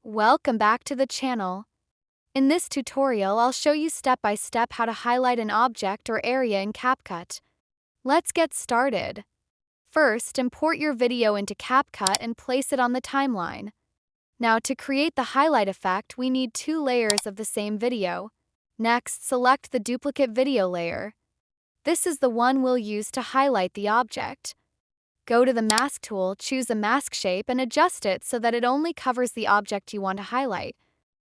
Welcome back to the channel. In this tutorial, I'll show you step by step how to highlight an object or area in CapCut. Let's get started. First, import your video into CapCut and place it on the timeline. Now, to create the highlight effect, we need two layers of the same video. Next, select the duplicate video layer. This is the one we'll use to highlight the object. Go to the mask tool, choose a mask shape, and adjust it so that it only covers the object you want to highlight.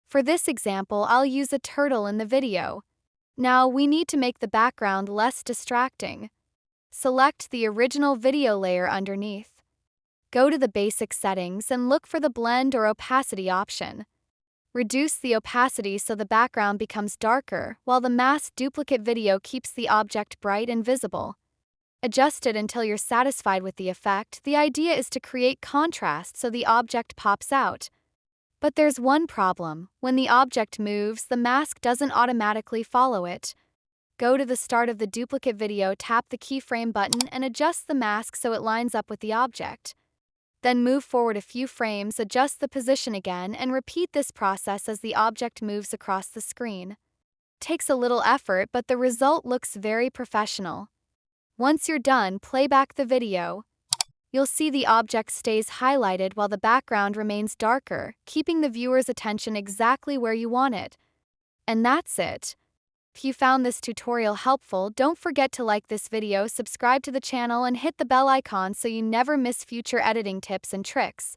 For this example, I'll use a turtle in the video. Now, we need to make the background less distracting. Select the original video layer underneath. Go to the basic settings and look for the blend or opacity option. Reduce the opacity so the background becomes darker, while the masked duplicate video keeps the object bright and visible. Adjust it until you're satisfied with the effect. The idea is to create contrast so the object pops out. But there's one problem. When the object moves, the mask doesn't automatically follow it. Go to the start of the duplicate video, tap the keyframe button, and adjust the mask so it lines up with the object. Then move forward a few frames, adjust the position again, and repeat this process as the object moves across the screen. Takes a little effort, but the result looks very professional. Once you're done, play back the video. You'll see the object stays highlighted while the background remains darker, keeping the viewer's attention exactly where you want it. And that's it. If you found this tutorial helpful, don't forget to like this video, subscribe to the channel, and hit the bell icon so you never miss future editing tips and tricks.